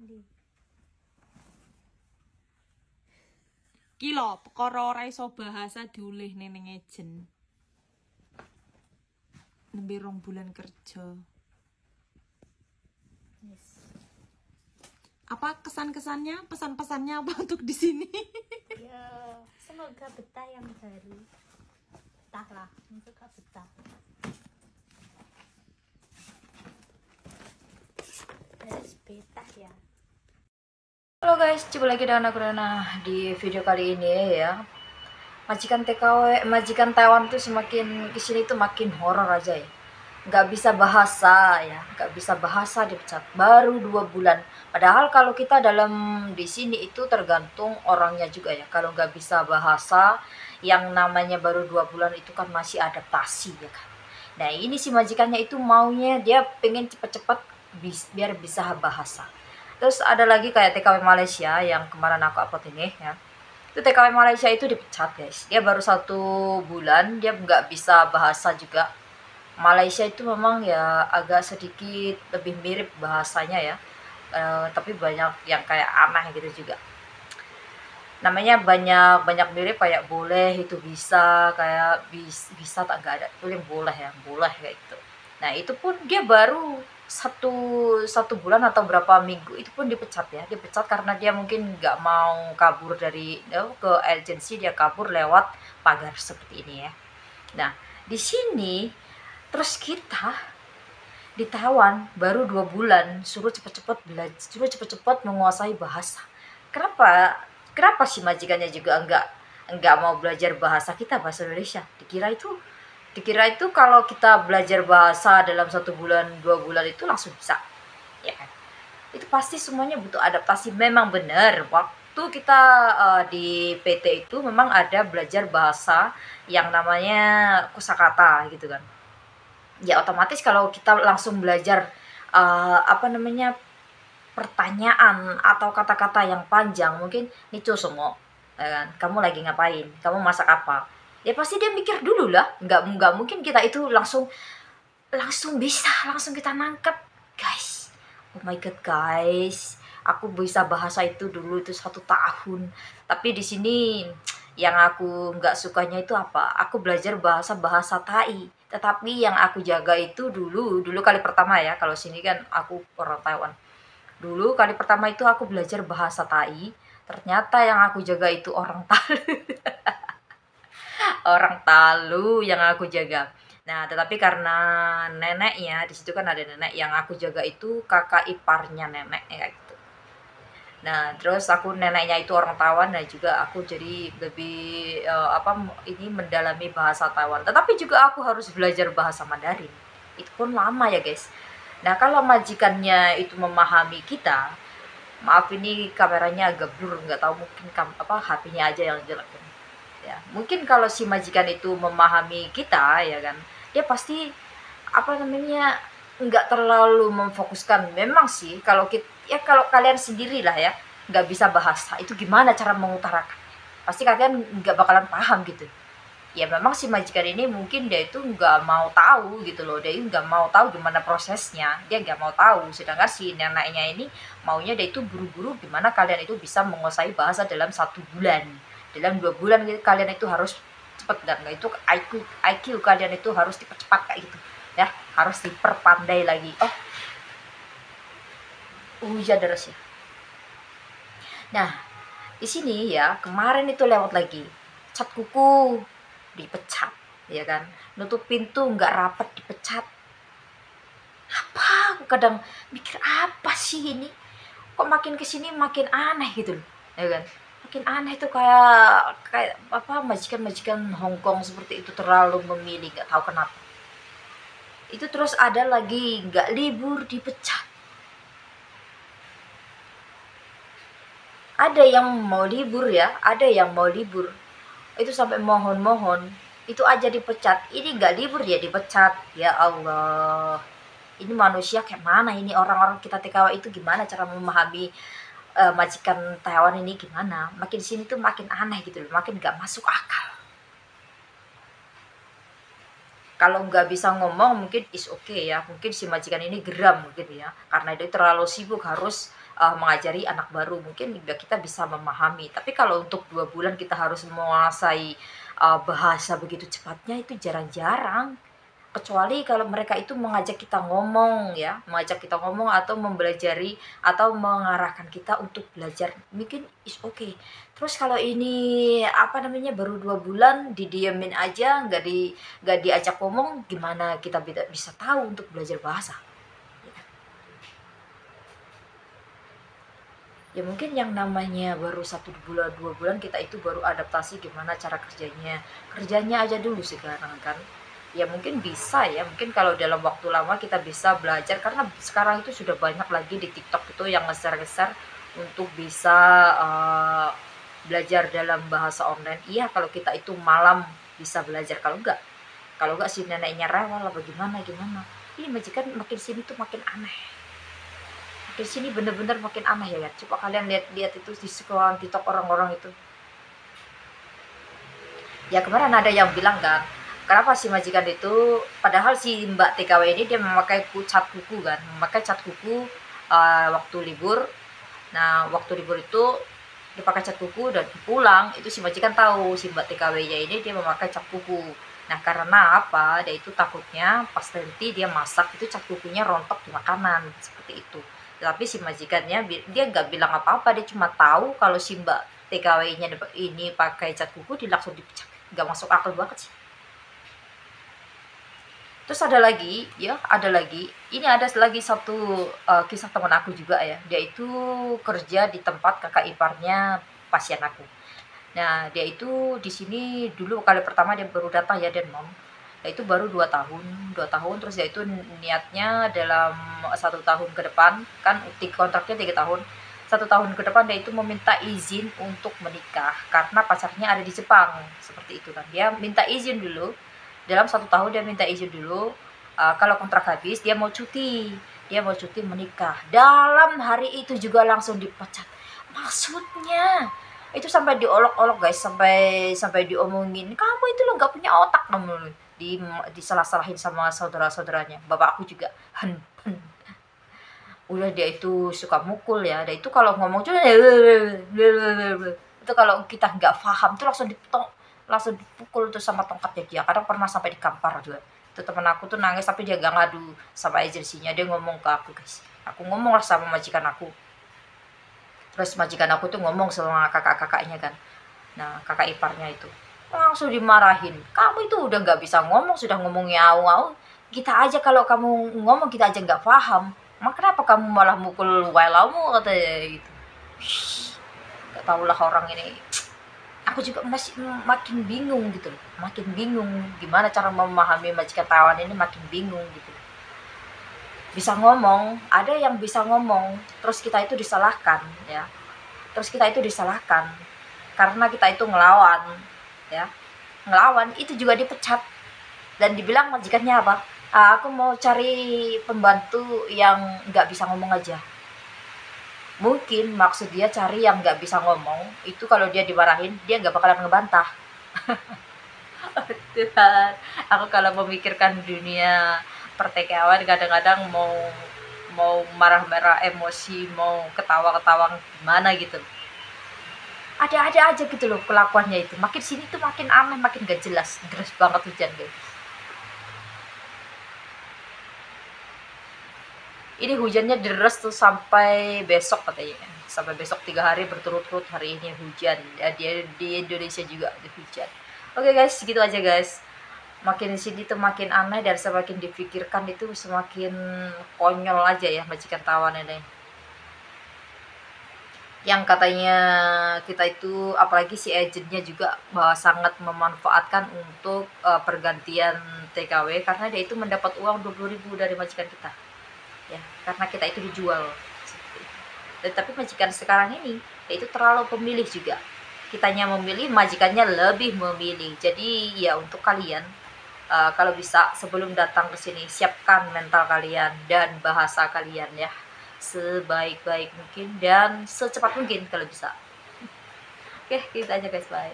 Ndi. Ki lho, perkara ora iso bahasa diulih ning ejen. Nembe 2 bulan kerja. Yes. Apa kesan-kesannya, pesan-pesannya apa untuk di sini? Ya, semoga betah yang baru. Betah lah, semoga betah. Harus betah ya. Halo guys, jumpa lagi dengan aku Rana di video kali ini ya. Majikan TKW, majikan Taiwan tuh semakin kesini tuh makin horor aja ya. Nggak bisa bahasa ya, nggak bisa bahasa dipecat. Baru 2 bulan. Padahal kalau kita dalam di sini itu tergantung orangnya juga ya. Kalau nggak bisa bahasa, yang namanya baru 2 bulan itu kan masih adaptasi ya kan. Nah ini si majikannya itu maunya dia pengen cepet-cepet biar bisa bahasa. Terus ada lagi kayak TKW Malaysia yang kemarin aku upload ini ya. Itu TKW Malaysia itu dipecat guys. Dia baru 1 bulan, dia nggak bisa bahasa juga. Malaysia itu memang ya agak sedikit lebih mirip bahasanya ya. Tapi banyak yang kayak aneh gitu juga. Namanya banyak mirip kayak boleh itu bisa, kayak bisa tak nggak ada. Itu yang boleh ya, boleh kayak gitu. Nah itu pun dia baru satu bulan atau berapa minggu itu pun dipecat ya. Dipecat karena dia mungkin nggak mau kabur dari ke agensi, dia kabur lewat pagar seperti ini ya. Nah di sini terus kita ditawan baru 2 bulan, suruh cepet-cepet belajar, suruh cepet-cepet menguasai bahasa. Kenapa sih majikannya juga enggak mau belajar bahasa kita, bahasa Indonesia? Dikira itu kalau kita belajar bahasa dalam 1 bulan 2 bulan itu langsung bisa ya kan. Itu pasti semuanya butuh adaptasi. Memang benar waktu kita di PT itu memang ada belajar bahasa yang namanya kosakata gitu kan. Ya otomatis kalau kita langsung belajar pertanyaan atau kata-kata yang panjang, mungkin nico semua ya kan, kamu lagi ngapain, kamu masak apa, ya pasti dia mikir dulu lah. Nggak mungkin kita itu langsung bisa langsung kita nangkep guys. Oh my god guys, aku bisa bahasa itu dulu itu 1 tahun. Tapi di sini yang aku nggak sukanya itu apa, aku belajar bahasa Tai, tetapi yang aku jaga itu dulu kali pertama ya. Kalau sini kan aku orang Taiwan. Dulu kali pertama itu aku belajar bahasa Tai, ternyata yang aku jaga itu orang Talu. Orang Talu yang aku jaga. Nah, tetapi karena neneknya, di situ kan ada nenek yang aku jaga itu kakak iparnya nenek ya gitu. Nah, terus aku neneknya itu orang Taiwan dan juga aku jadi lebih ini mendalami bahasa Taiwan. Tetapi juga aku harus belajar bahasa Mandarin. Itu pun lama ya, guys. Nah, kalau majikannya itu memahami kita, maaf ini kameranya agak blur, nggak tahu mungkin HP-nya aja yang jelek kan. Ya, mungkin kalau si majikan itu memahami kita ya kan, dia pasti nggak terlalu memfokuskan. Memang sih kalau kalau kalian sendirilah ya nggak bisa bahasa itu gimana cara mengutarakan, pasti kalian nggak bakalan paham gitu. Ya memang si majikan ini mungkin dia itu nggak mau tahu gitu loh, dia nggak mau tahu gimana prosesnya, dia nggak mau tahu. Sedangkan si neneknya ini maunya dia itu buru-buru gimana kalian itu bisa menguasai bahasa dalam 1 bulan, dalam 2 bulan kalian itu harus cepet, dan itu IQ kalian itu harus dipercepat kayak gitu ya, harus diperpandai lagi. Hujan deras ya. Nah di sini ya kemarin itu lewat lagi cat kuku dipecat ya kan, nutup pintu nggak rapet dipecat. Aku kadang mikir apa sih ini, kok makin kesini makin aneh gitu loh ya kan. Makin aneh tuh kayak majikan Hongkong seperti itu terlalu memilih, nggak tahu kenapa. Itu terus ada lagi nggak libur dipecat. Ada yang mau libur ya, ada yang mau libur itu sampai mohon itu aja dipecat. Ini nggak libur ya dipecat. Ya Allah, ini manusia kayak mana ini, orang-orang kita TKW itu gimana cara memahami majikan Taiwan ini gimana. Makin sini tuh makin aneh gitu loh, makin nggak masuk akal. Kalau nggak bisa ngomong mungkin is okay ya, mungkin si majikan ini geram mungkin ya, karena dia terlalu sibuk harus mengajari anak baru, mungkin kita bisa memahami. Tapi kalau untuk 2 bulan kita harus menguasai bahasa begitu cepatnya, itu jarang-jarang. Kecuali kalau mereka itu mengajak kita ngomong ya, mengajak kita ngomong atau mempelajari atau mengarahkan kita untuk belajar, mungkin is okay. Terus kalau ini apa namanya baru 2 bulan didiemin aja, nggak diajak ngomong, gimana kita bisa tahu untuk belajar bahasa? Ya mungkin yang namanya baru 1 bulan 2 bulan kita itu baru adaptasi gimana cara kerjanya aja dulu sekarang kan. Ya mungkin bisa ya, mungkin kalau dalam waktu lama kita bisa belajar, karena sekarang itu sudah banyak lagi di TikTok itu yang nge-share untuk bisa belajar dalam bahasa online. Iya kalau kita itu malam bisa belajar, kalau enggak si neneknya rewel apa gimana. Ini majikan makin sini tuh makin aneh, makin sini bener-bener makin aneh ya. Coba kalian lihat itu di sekolah TikTok orang-orang itu. Ya kemarin ada yang bilang kan, kenapa si majikan itu, padahal si Mbak TKW ini dia memakai cat kuku kan, memakai cat kuku waktu libur. Nah waktu libur itu dia pakai cat kuku dan pulang itu si majikan tahu si Mbak TKW-nya ini dia memakai cat kuku. Nah karena apa, dia itu takutnya pas nanti dia masak itu cat kukunya rontok di makanan seperti itu. Tapi si majikannya dia nggak bilang apa-apa, dia cuma tahu kalau si Mbak TKW-nya ini pakai cat kuku, dia langsung dipecat. Nggak masuk akal banget sih. Terus ada lagi, ini ada lagi satu kisah teman aku juga ya. Dia itu kerja di tempat kakak iparnya pasien aku. Nah dia itu di sini dulu kali pertama dia baru datang ya, dan nah itu baru 2 tahun. Terus dia itu niatnya dalam 1 tahun ke depan, kan kontraknya 3 tahun, 1 tahun ke depan dia itu meminta izin untuk menikah karena pacarnya ada di Jepang, seperti itu kan. Dia minta izin dulu, dalam 1 tahun dia minta izin dulu, kalau kontrak habis dia mau cuti menikah. Dalam hari itu juga langsung dipecat. Maksudnya itu sampai diolok-olok guys, sampai diomongin, kamu itu lo nggak punya otak kamu, disalah-salahin sama saudara-saudaranya. Bapak aku juga udah dia itu suka mukul ya, dia itu kalau ngomong tuh itu kalau kita nggak paham tuh langsung dipukul tuh sama tongkatnya dia. Kadang pernah sampai dikampar juga. Itu temen aku tuh nangis, tapi dia gak ngadu sama agensinya, dia ngomong ke aku guys. Aku ngomong lah sama majikan aku. Terus majikan aku tuh ngomong sama kakak-kakaknya kan. Nah kakak iparnya itu langsung dimarahin. Kamu itu udah gak bisa ngomong, sudah ngomongnya au-au. Kita aja kalau kamu ngomong kita aja gak paham. Kenapa kamu malah mukul wailamu, katanya gitu. Gak tau lah orang ini. Aku juga masih makin bingung gitu, gimana cara memahami majikan Taiwan ini, makin bingung gitu. Bisa ngomong, ada yang bisa ngomong, terus kita itu disalahkan ya, karena kita itu ngelawan ya, itu juga dipecat dan dibilang majikannya apa, aku mau cari pembantu yang nggak bisa ngomong aja. Mungkin maksud dia cari yang nggak bisa ngomong, itu kalau dia dimarahin dia nggak bakalan ngebantah. Tuhan, aku kalau memikirkan dunia pertekawan kadang-kadang mau marah-marah emosi, mau ketawa-ketawa gimana gitu. Ada aja gitu loh kelakuannya itu. Makin sini tuh makin aneh, makin gak jelas. Deras banget hujan guys. Ini hujannya deras tuh sampai besok katanya, sampai besok 3 hari berturut-turut. Hari ini hujan ya, di Indonesia juga ada hujan. Oke guys, segitu aja guys. Makin sini tuh makin aneh, dan semakin dipikirkan itu semakin konyol aja ya majikan Taiwan ini. Yang katanya kita itu, apalagi si agentnya juga sangat memanfaatkan untuk pergantian TKW, karena dia itu mendapat uang 20.000 dari majikan kita. Ya, karena kita itu dijual. Tapi majikan sekarang ini itu terlalu pemilih juga. Kitanya memilih, majikannya lebih memilih. Jadi ya untuk kalian kalau bisa sebelum datang ke sini, siapkan mental kalian dan bahasa kalian ya, sebaik-baik mungkin dan secepat mungkin kalau bisa. Oke, kita aja guys, bye.